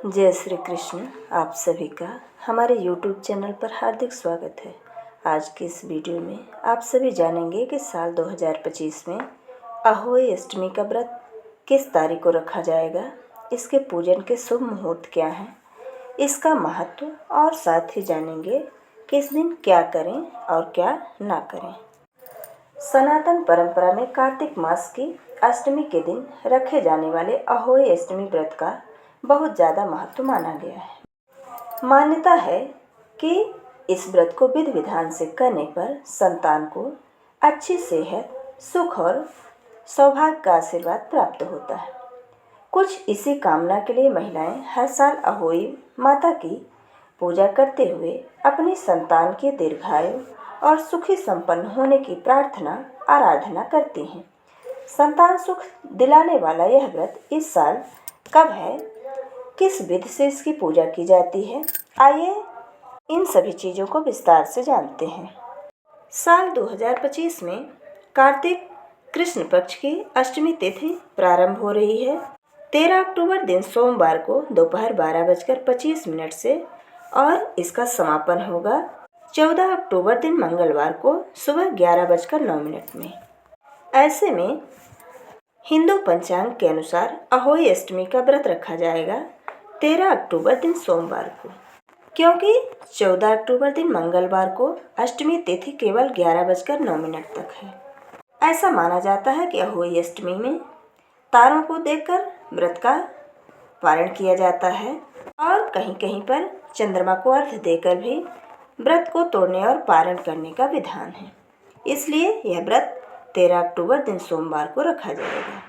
जय श्री कृष्ण। आप सभी का हमारे YouTube चैनल पर हार्दिक स्वागत है। आज की इस वीडियो में आप सभी जानेंगे कि साल 2025 में अहोई अष्टमी का व्रत किस तारीख को रखा जाएगा, इसके पूजन के शुभ मुहूर्त क्या हैं, इसका महत्व, और साथ ही जानेंगे कि इस दिन क्या करें और क्या ना करें। सनातन परंपरा में कार्तिक मास की अष्टमी के दिन रखे जाने वाले अहोई अष्टमी व्रत का बहुत ज़्यादा महत्व माना गया है। मान्यता है कि इस व्रत को विधि विधान से करने पर संतान को अच्छी सेहत, सुख और सौभाग्य का आशीर्वाद प्राप्त होता है। कुछ इसी कामना के लिए महिलाएं हर साल अहोई माता की पूजा करते हुए अपनी संतान के दीर्घायु और सुखी संपन्न होने की प्रार्थना आराधना करती हैं। संतान सुख दिलाने वाला यह व्रत इस साल कब है, किस विधि से इसकी पूजा की जाती है, आइए इन सभी चीज़ों को विस्तार से जानते हैं। साल 2025 में कार्तिक कृष्ण पक्ष की अष्टमी तिथि प्रारंभ हो रही है। 13 अक्टूबर दिन सोमवार को दोपहर 12:25 से और इसका समापन होगा 14 अक्टूबर दिन मंगलवार को सुबह 11:09 में। ऐसे में हिंदू पंचांग के अनुसार अहोई अष्टमी का व्रत रखा जाएगा 13 अक्टूबर दिन सोमवार को, क्योंकि 14 अक्टूबर दिन मंगलवार को अष्टमी तिथि केवल 11:09 तक है। ऐसा माना जाता है कि अहोई अष्टमी में तारों को देखकर व्रत का पारण किया जाता है और कहीं कहीं पर चंद्रमा को अर्घ्य देकर भी व्रत को तोड़ने और पारण करने का विधान है। इसलिए यह व्रत 13 अक्टूबर दिन सोमवार को रखा जाएगा।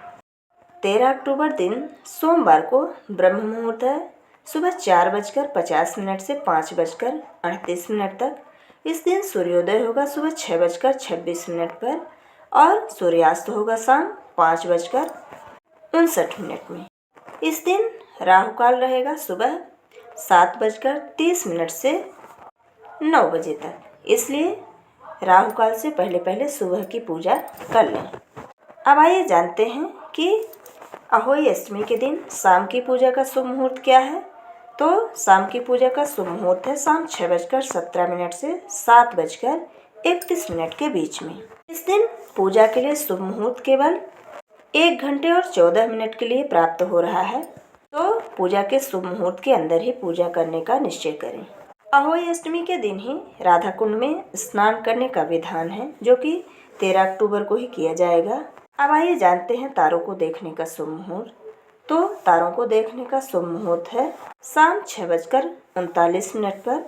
13 अक्टूबर दिन सोमवार को ब्रह्म मुहूर्त है, सुबह 4:50 से 5:38 तक। इस दिन सूर्योदय होगा सुबह 6:26 पर और सूर्यास्त होगा शाम 5:59 में। इस दिन राहु काल रहेगा सुबह 7:30 से 9 बजे तक, इसलिए राहु काल से पहले सुबह की पूजा कर लें। अब आइए जानते हैं कि अहोई अष्टमी के दिन शाम की पूजा का शुभ मुहूर्त क्या है। तो शाम की पूजा का शुभ मुहूर्त है शाम 6:17 से 7:31 के बीच में। इस दिन पूजा के लिए शुभ मुहूर्त केवल 1 घंटे और 14 मिनट के लिए प्राप्त हो रहा है, तो पूजा के शुभ मुहूर्त के अंदर ही पूजा करने का निश्चय करें। अहोई अष्टमी के दिन ही राधा कुंड में स्नान करने का विधान है, जो कि 13 अक्टूबर को ही किया जाएगा। अब आइए जानते हैं तारों को देखने का शुभ मुहूर्त। तो तारों को देखने का शुभ मुहूर्त है शाम 6:39 पर।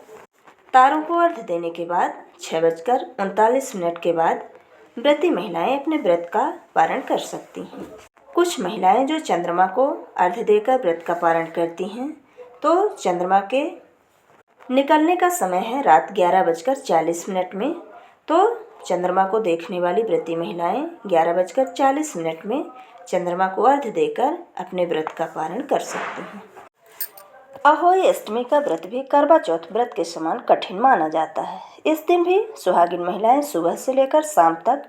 तारों को अर्घ्य देने के बाद 6:39 के बाद व्रती महिलाएं अपने व्रत का पारण कर सकती हैं। कुछ महिलाएं जो चंद्रमा को अर्घ्य देकर व्रत का पारण करती हैं, तो चंद्रमा के निकलने का समय है रात 11:40 में। तो चंद्रमा को देखने वाली व्रती महिलाएं 11:40 में चंद्रमा को अर्घ्य देकर अपने व्रत का पारण कर सकते हैं। अहोई अष्टमी का व्रत भी करवा चौथ व्रत के समान कठिन माना जाता है। इस दिन भी सुहागिन महिलाएं सुबह से लेकर शाम तक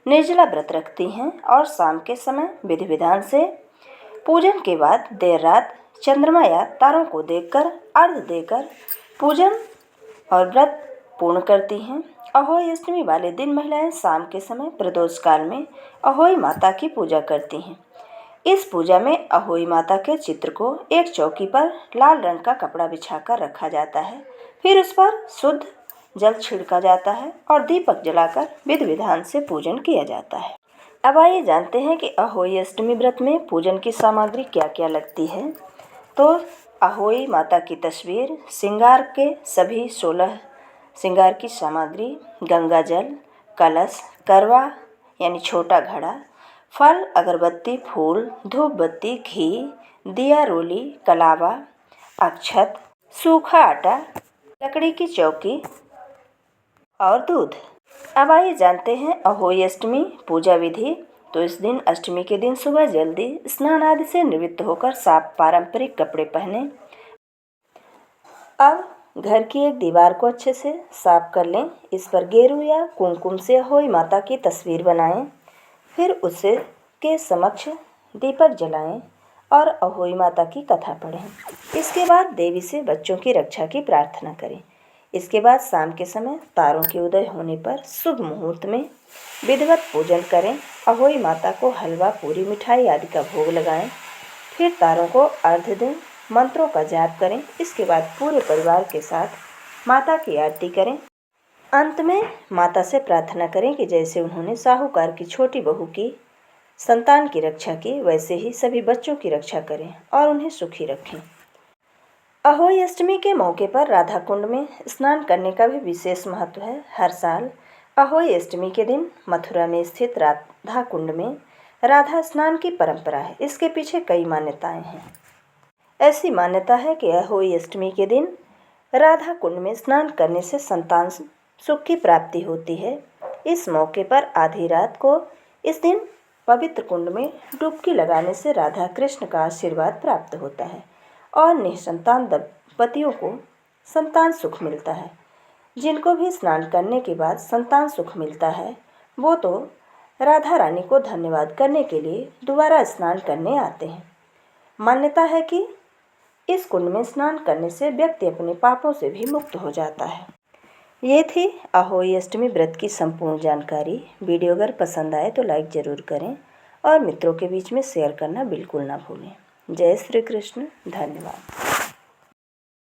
निर्जला व्रत रखती हैं और शाम के समय विधि विधान से पूजन के बाद देर रात चंद्रमा या तारों को देखकर अर्घ्य देकर पूजन और व्रत पूर्ण करती हैं। अहोई अष्टमी वाले दिन महिलाएं शाम के समय प्रदोष काल में अहोई माता की पूजा करती हैं। इस पूजा में अहोई माता के चित्र को एक चौकी पर लाल रंग का कपड़ा बिछाकर रखा जाता है। फिर उस पर शुद्ध जल छिड़का जाता है और दीपक जलाकर विधि विधान से पूजन किया जाता है। अब आइए जानते हैं कि अहोई अष्टमी व्रत में पूजन की सामग्री क्या क्या लगती है। तो अहोई माता की तस्वीर, श्रृंगार के सभी 16 श्रृंगार की सामग्री, गंगा जल, कलश, करवा यानी छोटा घड़ा, फल, अगरबत्ती, फूल, धूप बत्ती, घी, दिया, रोली, कलावा, अक्षत, सूखा आटा, लकड़ी की चौकी और दूध। अब आइए जानते हैं अहोई अष्टमी पूजा विधि। तो इस दिन अष्टमी के दिन सुबह जल्दी स्नान आदि से निवृत्त होकर साफ पारंपरिक कपड़े पहनें। अब घर की एक दीवार को अच्छे से साफ कर लें। इस पर गेरू या कुमकुम से अहोई माता की तस्वीर बनाएं। फिर उसे के समक्ष दीपक जलाएं और अहोई माता की कथा पढ़ें। इसके बाद देवी से बच्चों की रक्षा की प्रार्थना करें। इसके बाद शाम के समय तारों के उदय होने पर शुभ मुहूर्त में विधिवत पूजन करें। अहोई माता को हलवा, पूरी, मिठाई आदि का भोग लगाएं। फिर तारों को अर्घ्य दें, मंत्रों का जाप करें। इसके बाद पूरे परिवार के साथ माता की आरती करें। अंत में माता से प्रार्थना करें कि जैसे उन्होंने साहूकार की छोटी बहू की संतान की रक्षा की, वैसे ही सभी बच्चों की रक्षा करें और उन्हें सुखी रखें। अहोई अष्टमी के मौके पर राधा कुंड में स्नान करने का भी विशेष महत्व है। हर साल अहोई अष्टमी के दिन मथुरा में स्थित राधा कुंड में राधा स्नान की परंपरा है। इसके पीछे कई मान्यताएं हैं। ऐसी मान्यता है कि अहोई अष्टमी के दिन राधा कुंड में स्नान करने से संतान सुख की प्राप्ति होती है। इस मौके पर आधी रात को इस दिन पवित्र कुंड में डुबकी लगाने से राधा कृष्ण का आशीर्वाद प्राप्त होता है और निसंतान दंपतियों को संतान सुख मिलता है। जिनको भी स्नान करने के बाद संतान सुख मिलता है, वो तो राधा रानी को धन्यवाद करने के लिए दोबारा स्नान करने आते हैं। मान्यता है कि इस कुंड में स्नान करने से व्यक्ति अपने पापों से भी मुक्त हो जाता है। ये थी अहोई अष्टमी व्रत की संपूर्ण जानकारी। वीडियो अगर पसंद आए तो लाइक ज़रूर करें और मित्रों के बीच में शेयर करना बिल्कुल ना भूलें। जय श्री कृष्ण। धन्यवाद।